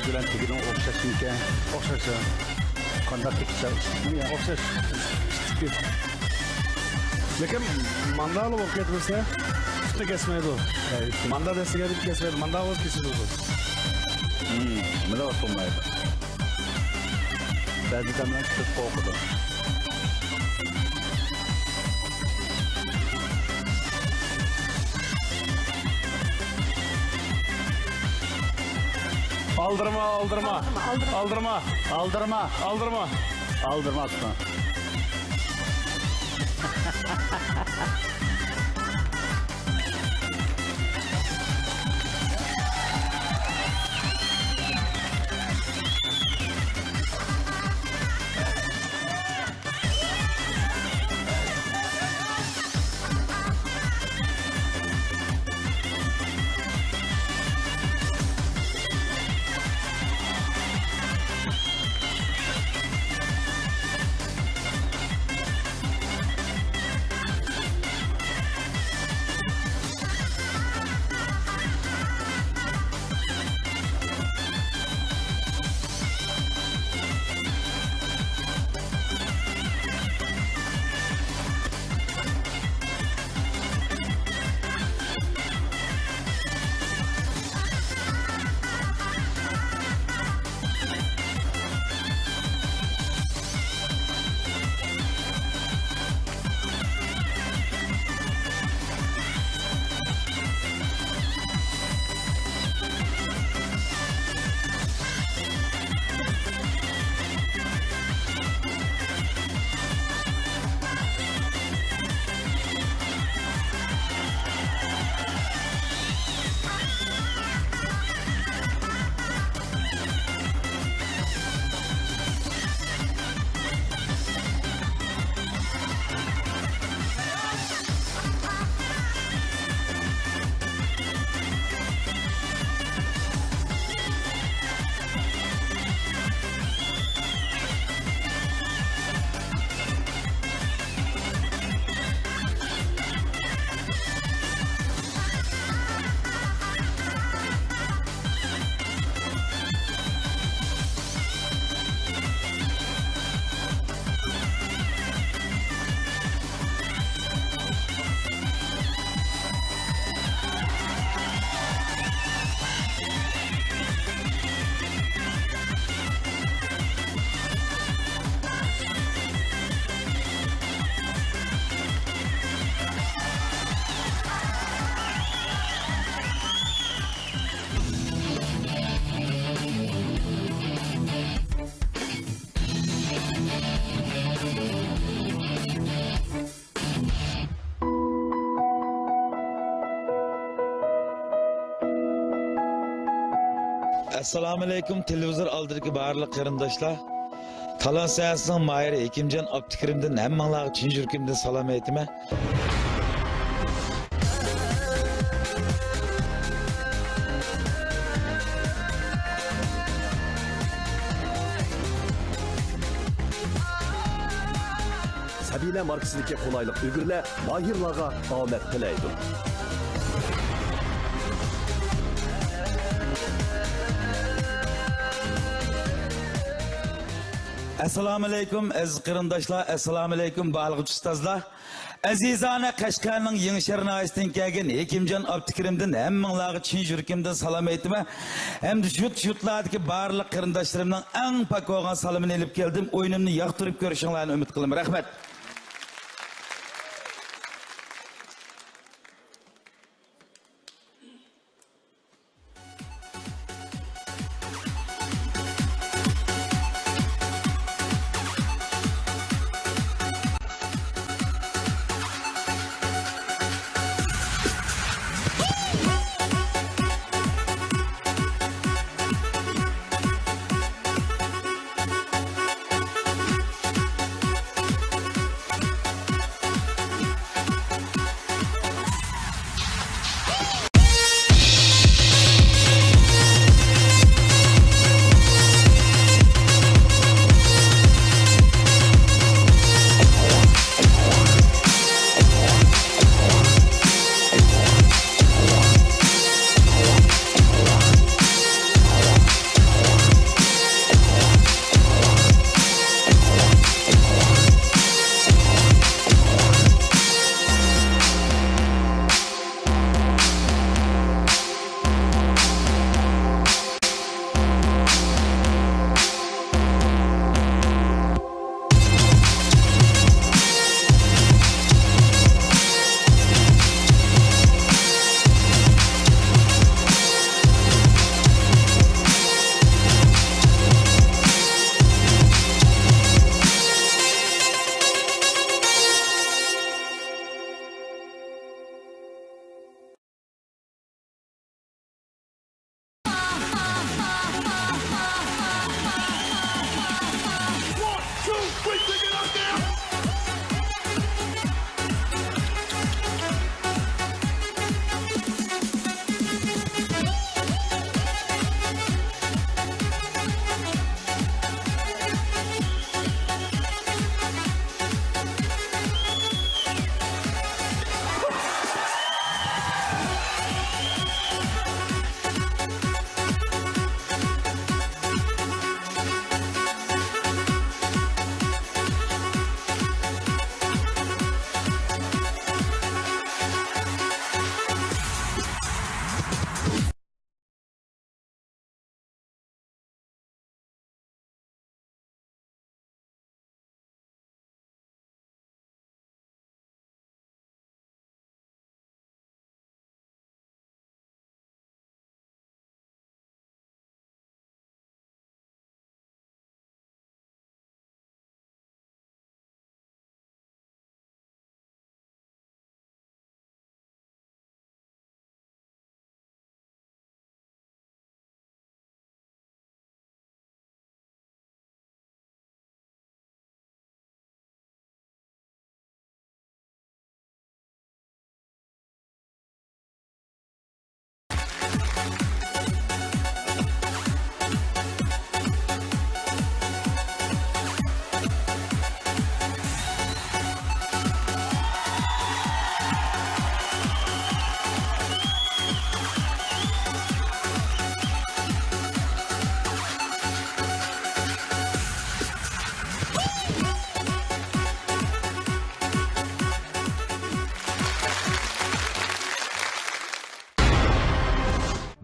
Speaker 8: bilan tegirmon o'xshashmikan? O'xshasa. Qanday teksa? Ya o'xshash.
Speaker 3: Lekin mandal olib ketmasa, tutda kesmaydi. Manda desiga deb kesmaydi. Manda o'z kesadi.
Speaker 8: Nima bo'lmaydi? Ba'zi damlar kutib qo'yadi.
Speaker 3: Aldırma, aldırma. Aldırma.
Speaker 8: Aldırma.
Speaker 3: Aldırma.
Speaker 8: Aldırma aslan.
Speaker 15: Assalomu alaykum televizor oldidagi barliq qarindoshlar. Talon sayasining mayri Ekimjon Abdukirimdan hammanglarga chin yuragimdan salom aytaman.
Speaker 11: Sabila markasidagi qo'laylik ulgurlar mahirlarga omad tilaydi.
Speaker 15: Assalomu alaykum aziz qarindoshlar, assalomu alaykum barliq ustozlar. Azizona Qashqarning Yengshar noyasidan kelgan Ekimjon Abdukirimdan hammanglarga chin yuragimdan salom aytaman. Hamda shutlardagi barliq qarindoshlarimning eng pok bo'lgan salomini olib keldim. O'yinimni yoqtirib ko'rishinglarni umid qilaman. Rahmat.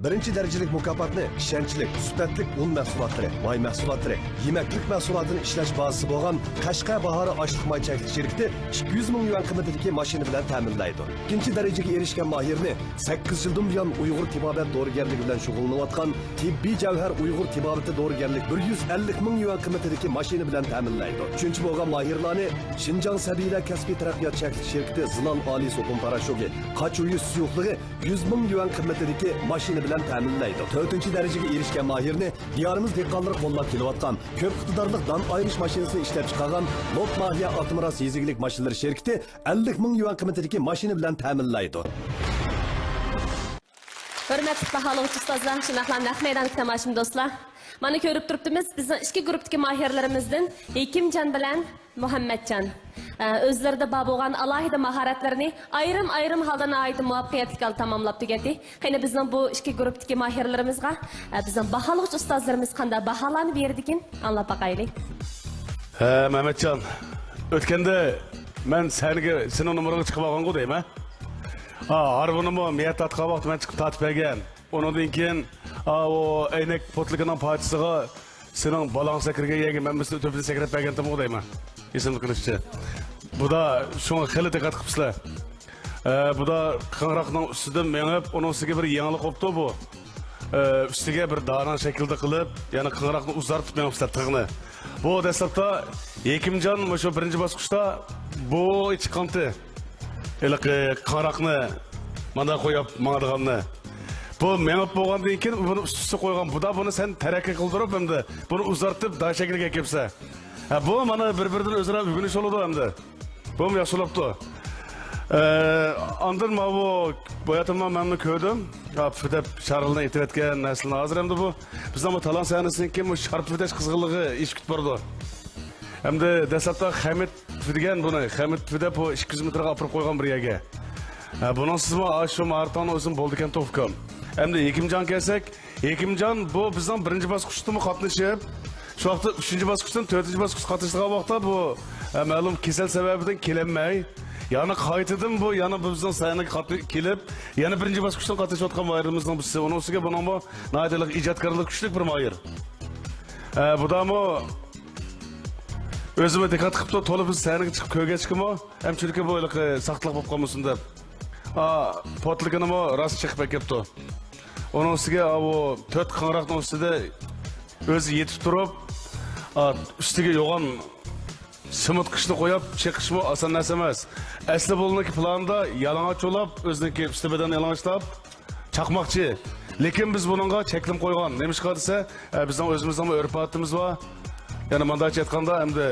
Speaker 11: Birinchi darajalik mukofotni ishonchlik, sifatli un mahsulotlari, may mahsulotlari, yemaklik mahsulotini ishlash bazasi bo'lgan Qashqar bahori oshliq may chaklik shirkati 200 ming yuan qiymatidagi mashina bilan ta'minlaydi. Ikkinchi darajaga erishgan mahirni 8 yildan buyon Uyg'ur tibobat dorigarligi bilan shug'ullanayotgan tibbiy javhar Uyg'ur tibobati dorigarlik 150 ming yuan qiymatidagi mashina bilan ta'minlaydi. Uchinchi bo'lgan mahirlarni Xinjiang Sabila kasbiy taraqqiyot chaklik shirkati Zinon Oliy So'qim parashogi, Qachuyi suyuqligi 100 ming yuan qiymatidagi mashina bilan bilan ta'minlaydi. 4-darajaga erishgan mahirni diyorimiz dehqonlari qo'llab kelayotgan ko'p iqtidorli don ayirish mashinasini ishlab chiqargan Lot Mahiya Atmiras yezigilik mashinalar şirkati 50 ming yuan qiymatidagi mashina bilan ta'minlaydi.
Speaker 7: Hürmetli bahalovchi ustozlar, shunaqla naq maydondagi tomoshabin do'stlar. Mana ko'rib turibdimiz, bizning ikki guruhdagi mahirlarimizdan Hekimjon bilan Muhammadjon. O'zlarida bor bo'lgan alohida mahoratlarini ayrim holda nihoyatda muvaffaqiyatli tamomlab tugadi. Qani bizning bu ikki guruhdagi mahirlarimizga bizning baholovchi ustozlarimiz qanday baholanib berdikin, anglab boqaylik.
Speaker 3: Muhammadjon, o'tganda men sening numarangga chiqib olgan-ku deyman. Harbunimi miyat tatqa vaqt men chiqib tatib bergan. Ondan keyin o aynak potligining parchasiga sening balang sakirga yegi men bizni o'tibni sakrab bergandim deyman. Esimni qilishcha. Bu da shunga xili diqqat qilibsizlar. Bu da qing'roqning ustidan menib, uning ustiga bir yangilik qopti bu. Ustiga bir dana shaklda qilib, ya'ni qing'roqni uzartib menibsizlar tig'ni. Bu dastlabda Hekimjon shu birinchi bosqichda bu chiqqanti. Iliq qing'roqni mana qo'yib mangadiganni. Bu menib bo'lgandan keyin buni ustiga qo'ygan. Bu da buni sen tarakki qildirib hamda buni uzartib da shakliga kelsa. Bu mana bir-biridan o'zaro o'rganish bo'ladi hamda. Bu yaxshilabdi. Ondan bu boyatimdan memnun ko'rdim. Fidep Şarıl'dan itibatgan naslni hozir hamda bu bizning talant sahnasidan keyin bu sharp fidash qizg'inligi ish kutib bordi. Hamda dastlabda Hamid degan buni Hamid fida bu 200 metrga olib qo'ygan bir yerga. Bunun sizmi shu martani o'zim bo'ldi ekan to'fkam. Hamda Hekimjon kelsak, Hekimjon bu bizning birinchi bosqichda qatnashib, shu vaqtda 3-bosqichdan 4-bosqichga qatnashgan vaqtda bu ma'lum kasal sababidan kelinmay, yani qaytadan bu yana bizning sahnaga kelib, yana birinchi bosqichdan qatnashayotgan mahirimizning birisi. Uning ustiga buning bu noyatalik ijodkorlik kuchli bir mahir. Bu da mu özüme dikkat qilib to'lib biz sahnaga chiqib ko'rgachkimi, ham chunki bu saqlab bo'lib qolmasin deb. Potligini rost chiqib ketdi. Uning ustiga bu 4 qing'roqning ustida o'zi yetib turib, ustiga yo'g'on simit qishni qo'yib, chiqishmi oson narsa emas. Asli bo'lgan planda yalang'och olib, o'ziniki ustidan yalang'ochlab chaqmoqchi. Lekin biz buningga cheklim qo'ygan. Nima desa, bizning o'zimizning urf-odatimiz bor. Yani mandat aytganda hamda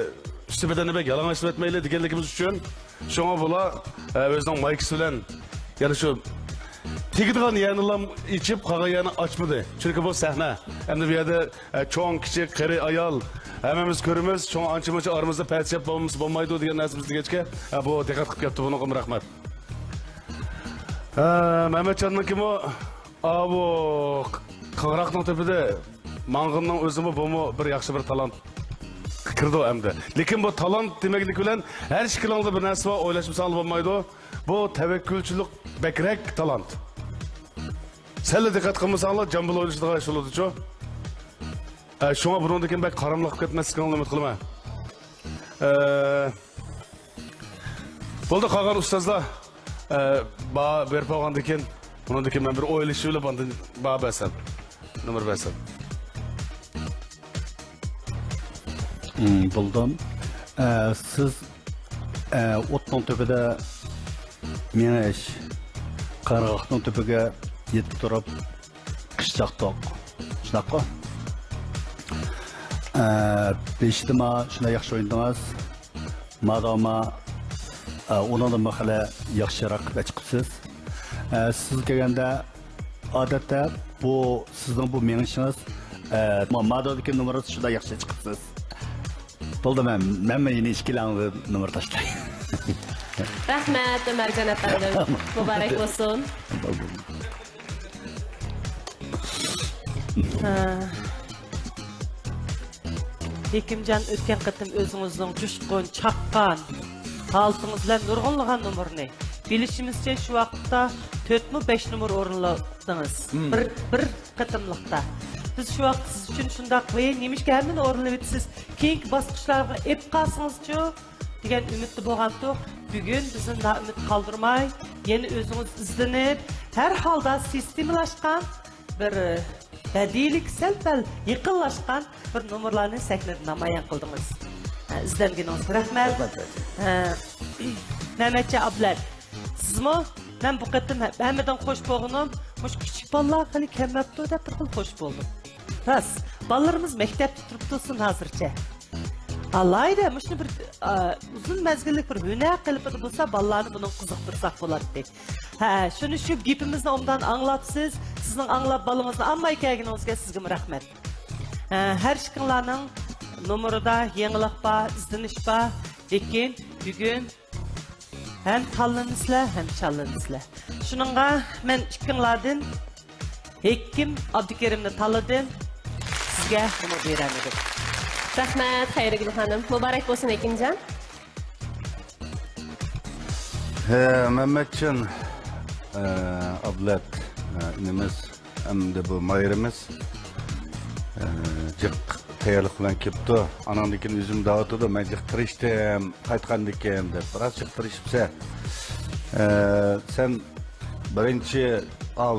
Speaker 3: ustidan nima yalang'och etmayli deganligimiz uchun shunga bular o'zining maykisi bilan yana shu tegadigan yerni ichib qolgan yerni ochmadi. Chunki bu sahna. Hamda bu yerda cho'ng, kichik, qari ayol hammamiz ko'ramiz. Cho'ng ancha-muncha oramizda patchab bo'lmaydi degan narsamiz degachga bu diqqat qilib ketdi. Bunga rahmat. Muhammadjonning bu qing'roqning tepida mang'inning o'zimi bu bir yaxshi bir talant kirdi hamda. Lekin bu talant demeklik bilan her shikilangda bir narsa o'ylashmasa bo'lmaydi. Bu tavakkulchilik bekrak talant. Sel diqqat qilmasanlar jambul o'ylashdigan ish bo'ladi-ku. Shunga bundan keyin bak qaramliq ketmasligini umid qilaman. Bo'ldi qolgan ustozlar berib qo'ygandan keyin bundan keyin men bir o'ylash yo'li bor basam. Numar basam.
Speaker 8: Buldum. Siz o'tning tepida menish qarg'oqning tepiga yetib turib qishloqtoq. Shunaqa. Beshdima shuna yaxshi o'yindingiz. Madoma undan mahalla yaxshiroq chiqibsiz. Siz kelganda odatda bu sizning bu menishingiz madodagi numarasi shunda yaxshi chiqibsiz. Bo'ldi men yine ishkilanib numar tashlay.
Speaker 7: Rahmat Ömerjon afandim. Muborak bo'lsin.
Speaker 6: Hekimjon o'tgan qatim o'zingizning jushqun, chaqqan, haltınız bilan nurg'unlagan numarni bilishimizcha shu vaqtda 4 mi 5 numar o'rinladingiz. Bir qatimliqda. Biz şu vaqt siz uchun shundoq qo'ying, nemishga hammani o'rinlab o'tasiz. Keyingi bosqichlarga ep qolsingizchi degan umidda bo'lgandik. Bugun bizni umid qoldirmay, yana o'zingiz izlanib, har holda sistemlashgan bir badiiylik sal-pal yaqinlashgan bir nomerlarni sahnada namoyon qildingiz. Izlanganingiz rahmat. Mehmetjon Ablat, sizmi Men bu qatim hammadan xo'sh bo'lganim, mush kichik bolalar hali kelmabdi deb bir xil xo'sh bo'ldim. Ras, bolalarimiz maktabda turibdi hozircha. Alayda mushni bir uzun mezgillik bir hunar qilib bo'lsa, bolalarni buni qiziqtirsak bo'ladi. Ha, shuni shu gapimizni ondan anglapsiz, sizning anglab bolangizni ammay kelganingizga sizga rahmat. Her işkinlarning numarida yangilik bor, izdinish bor, lekin bugun hem tanlanisizlar, hem challinisizlar. Shuningga men ikkinlardan Hekim Abdukerimni tanladim. Sizga nima beraman?
Speaker 7: Rahmat, Xayrigul xonim. Muborak bo'lsin Hekimjon.
Speaker 5: Mehmetcan ablat inimiz hamda bu mayrimiz jiq tayyorlik bilan kelibdi. Anandikin o'zim davatida men jiq tirishdim, qaytgandikan deb biroz jiq tirishibsa. Sen birinchi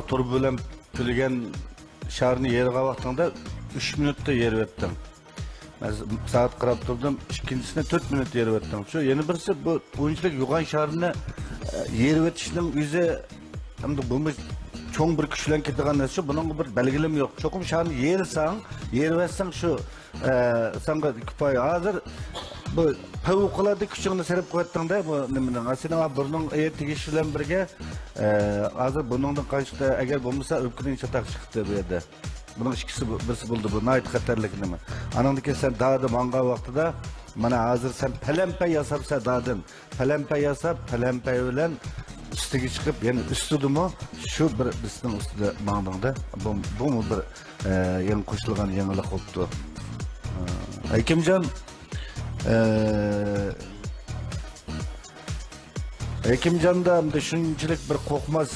Speaker 5: tur bilan tülgen şarni yerga vaqtında 3 minutda yer etdim. Ben saat qarab turdim, ikincisine 4 minut yer etdim. Şu yeni birisi bu oyunculuk yugan şarni yer etishning o'zi hamda bu cho'ng bir kuchlan ketgan narsa, buning bir belgilim yo'q. Cho'qim şarni yersan, yer etsang shu senga kifoya. Hozir bu favqulodda kuchingni sarf qo'yatdingda bu nimadan? Aslida burning tegishli bilan birga hozir buningdan qancha agar bo'lmasa o'pkining chataq chiqdi bu yerda. Buning ikkisi birisi bo'ldi bu nayt xatarlik nima. Anandiki sen da'da manga vaqtida mana hozir sen palampa yasabsa da'din. Palampa yasab, palampa bilan ustiga chiqib, ya'ni ustidimi shu bir bizning ustida mangdingda. Bu bir yangi qo'shilgan yangilik bo'ldi. Hekimjon Hekimjonda shunchalik bir qo'rqmas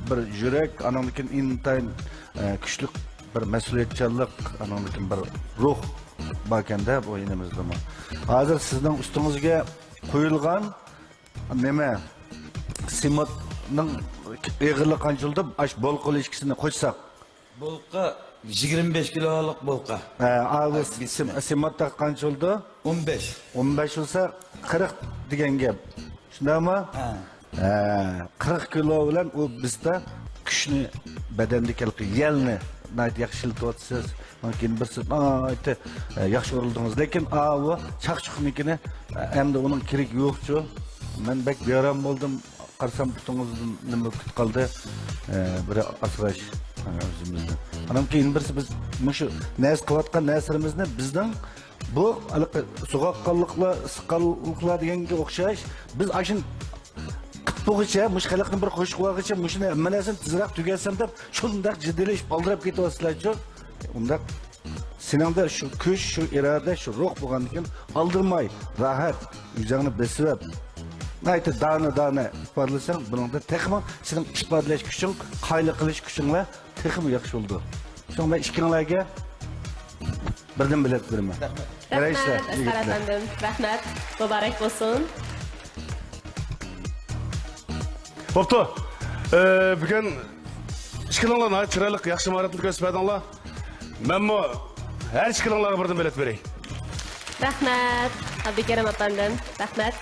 Speaker 5: bir yurak, anandikin intayin kuchli bir mas'uliyatchanlik, anandikin bir ruh bakanda bu inimizda. Hozir sizning ustingizga qo'yilgan nima? Simatning eg'irlik qanchildi? Ash bolqa ilishkisini qo'shsak.
Speaker 15: Bolqa 25 kiloluk bolqa.
Speaker 5: Ağız simatda qanchildi?
Speaker 15: 15.
Speaker 5: 15 olsa 40 degan gap. Shundaymi? 40 kilo bilan u bizda kuchni badandagi yelni yaxshilatyapsiz. Mumkin birsiz aytdi, yaxshi urildingiz, lekin u chaqchuqnikini hamda uning kerak yo'qchu. Men bek beram bo'ldim, qarsam butuningizdan nima kutib qoldi. Bir asrash o'zimizda. Anam keyin birsi biz mushu nas qilayotgan nasrimizni bizdan bu so'qoqqanliklar, siqqanliklar deganga o'xshash biz ashin qitbug'icha mushqaliqni bir qo'shib qo'ygicha mushuni hammasini tezroq tugatsam deb shundoq jiddiylash oldirib ketyapsizlar-ku. Unda seningda shu kuch, shu iroda, shu ruh bo'lgandan oldirmay, rahat, o'zingni besib aytib dana ifodalasang, buningda texmi sening ifodalash kuching, qayli qilish kuchinglar texmi yaxshi bo'ldi. Shunga ikkinlarga birdan bilet beraman.
Speaker 7: Rahmat, efendim. Rahmat. Muborak bo'lsin.
Speaker 3: Bo'pti. Bugun ikkininglar chiroyli, yaxshi mahoratni ko'rsatdinglar. Menmi har ikkininglarga birdan bilet beray.
Speaker 7: Rahmat. Abdukerim efendim. Rahmat.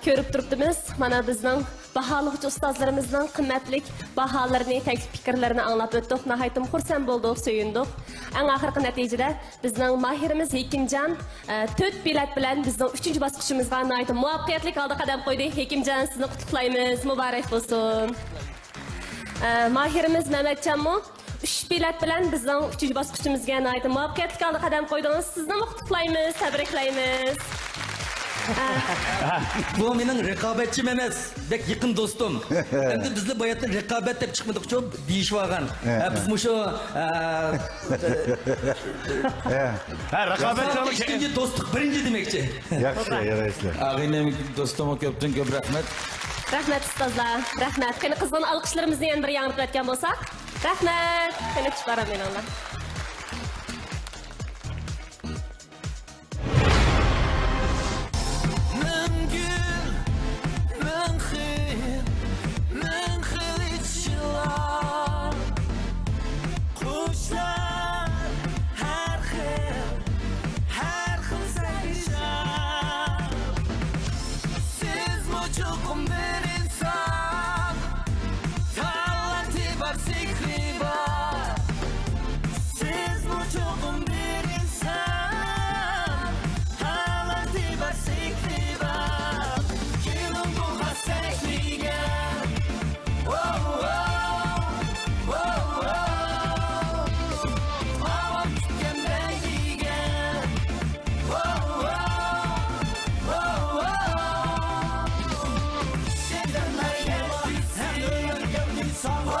Speaker 7: Ko'rib turibdimiz, mana bizning baholovchi ustozlarimizning qimmatlik baholarini, taklif fikrlarini anglab o'tdik. Nihoyatim xursand bo'ldik, suyundik. Eng oxirgi natijada bizning mahirimiz Hekimjon 4 bilet bilan bizning 3-bosqichimizga nihoyatim muvaffaqiyatli holda qadam qo'ydi. Hekimjon, sizni qutlaqlaymiz. Muborak bo'lsin. Mahirimiz Mehmetjonmi 3 bilet bilan bizning 3-bosqichimizga nihoyatim muvaffaqiyatli holda qadam qo'ydingiz. Sizni qutlaqlaymiz, tabriklaymiz.
Speaker 14: Bu mening raqobatchim emas, bek yaqin do'stim. Endi bizni boyatdan raqobat deb chiqmadik-ku, deyishib olgan. Biz mushu
Speaker 3: raqobatchilik
Speaker 14: ikkinchi do'stlik birinchi demakchi.
Speaker 5: Yaxshi, yaraysiz.
Speaker 15: Ag'aynim do'stimga ko'pdan ko'p rahmat.
Speaker 7: Rahmat ustozlar, rahmat. Qani qizg'in alqishlarimizni yana bir yangilatgan bo'lsak. Rahmat. Qani chiqaraman.
Speaker 16: Siz mucho comer Sahneni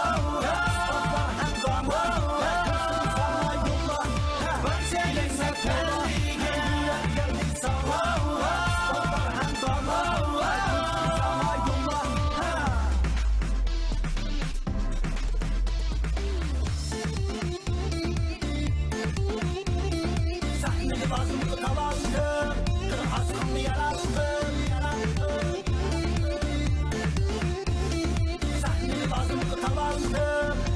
Speaker 16: bazımı tavandım